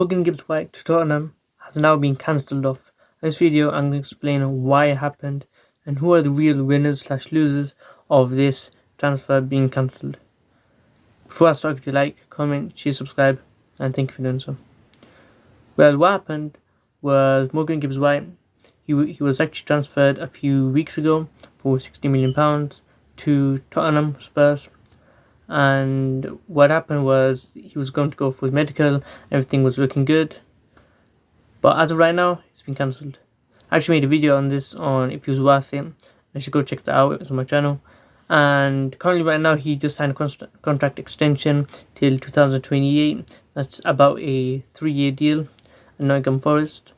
Morgan Gibbs-White to Tottenham has now been cancelled off. In this video, I'm going to explain why it happened and who are the real winners/losers of this transfer being cancelled. Before I start, could you like, comment, share, subscribe, and thank you for doing so. Well, what happened was Morgan Gibbs-White, he was actually transferred a few weeks ago for £60 million to Tottenham Spurs. And what happened was he was going to go for his medical, everything was looking good, but as of right now, it's been cancelled. I actually made a video on this on if he was worth it. You should go check that out, it's on my channel. And currently right now he just signed a contract extension till 2028. That's about a 3-year deal at Nottingham Forest.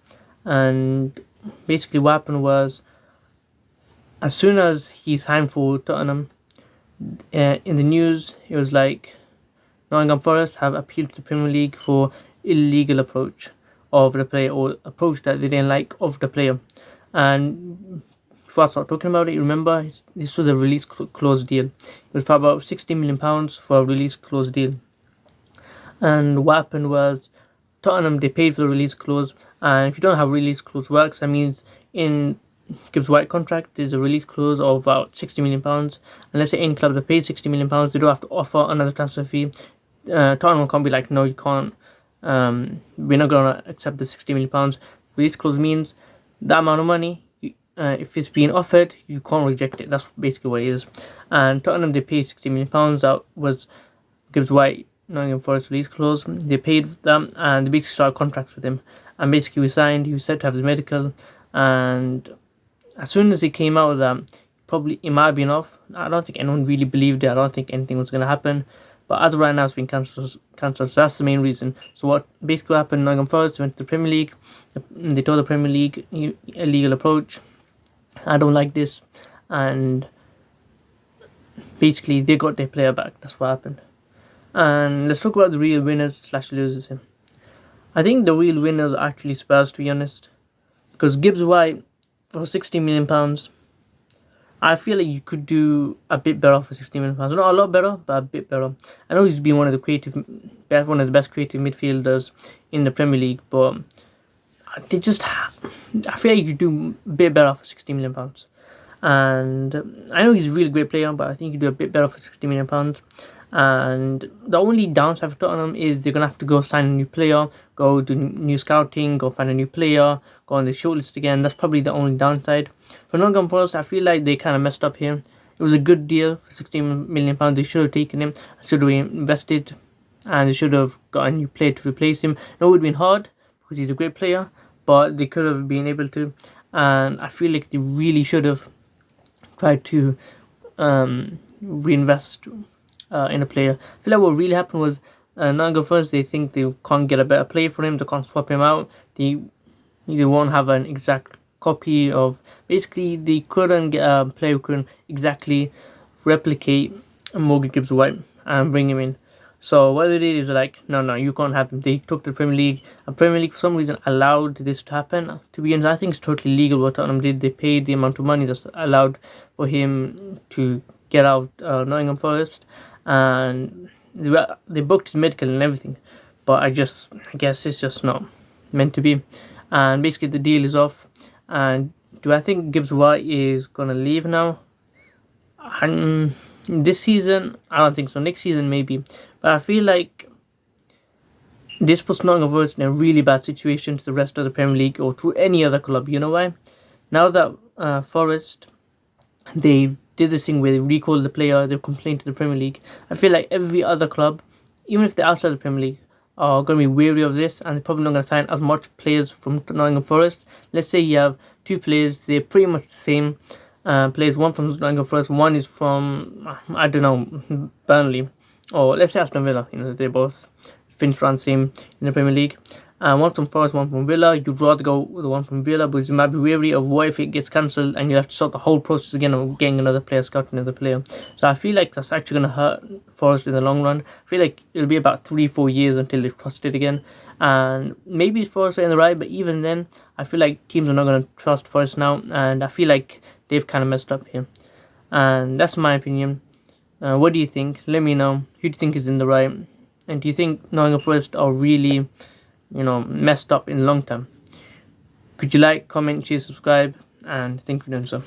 And basically what happened was, as soon as he signed for Tottenham, in the news it was like Nottingham Forest have appealed to the Premier League for illegal approach of the player, or approach that they didn't like of the player. And before I start talking about it, remember this was a release clause deal. It was for about £60 million for a release clause deal. And what happened was Tottenham, they paid for the release clause, and if you don't have release clause works, that means in Gibbs-White contract there's a release clause of about £60 million. And let's say any club that pays £60 million, they don't have to offer another transfer fee. Tottenham can't be like, no, you can't, we're not going to accept the £60 million. Release clause means that amount of money, if it's being offered, you can't reject it. That's basically what it is. And Tottenham, they paid £60 million. That was Gibbs-White Nottingham Forest release clause. They paid them and they basically started contracts with him. And basically we signed, he was set to have his medical, and as soon as he came out of that, probably it might have been off. I don't think anyone really believed it. I don't think anything was going to happen. But as of right now, it's been cancelled. So that's the main reason. So what basically happened, Nottingham Forest went to the Premier League. They told the Premier League, illegal approach. I don't like this. And basically, they got their player back. That's what happened. And let's talk about the real winners/losers here. I think the real winners are actually Spurs, to be honest. Because Gibbs-White, for £60 million, I feel like you could do a bit better for £60 million. Not a lot better, but a bit better. I know he's been one of the best creative midfielders in the Premier League, but I feel like you could do a bit better for £60 million. And I know he's a really great player, but I think you could do a bit better for £60 million. And the only downside for Tottenham is they're going to have to go sign a new player, go do new scouting, go find a new player, go on the shortlist again. That's probably the only downside. For Nottingham Forest, I feel like they kind of messed up here. It was a good deal for £16 million. They should have taken him, should have invested, and they should have got a new player to replace him. It would have been hard because he's a great player, but they could have been able to. And I feel like they really should have tried to reinvest in a player. I feel like what really happened was Nottingham Forest, they think they can't get a better player for him, they can't swap him out, they won't have an exact copy of, basically they couldn't get a player who couldn't exactly replicate Morgan Gibbs-White and bring him in. So what they did is like, no, you can't have him. They took to the Premier League, and Premier League for some reason allowed this to happen. To be honest, I think it's totally legal what Tottenham did. They paid the amount of money that's allowed for him to get out Nottingham Forest, and they booked his medical and everything, but I guess it's just not meant to be. And basically the deal is off. And do I think Gibbs-White is gonna leave now? This season, I don't think so. Next season maybe, but I feel like this puts Nottingham Forest in a really bad situation to the rest of the Premier League or to any other club. You know why? Now that Forest, they did this thing where they recalled the player, they've complained to the Premier League. I feel like every other club, even if they're outside the Premier League, are going to be wary of this, and they're probably not going to sign as much players from Nottingham Forest. Let's say you have two players, they're pretty much the same players, one from Nottingham Forest, one is from, I don't know, Burnley, or let's say Aston Villa. They both finished around the same in the Premier League. One from Forest, one from Villa. You'd rather go with the one from Villa because you might be wary of what if it gets cancelled and you have to start the whole process again of getting another player, scouting another player. So I feel like that's actually going to hurt Forest in the long run. I feel like it'll be about 3-4 years until they trust it again. And maybe Forest are in the right, but even then, I feel like teams are not going to trust Forest now. And I feel like they've kind of messed up here. And that's my opinion. What do you think? Let me know. Who do you think is in the right? And do you think Nottingham Forest are really messed up in long term. Could you like, comment, share, subscribe, and thank you for doing so.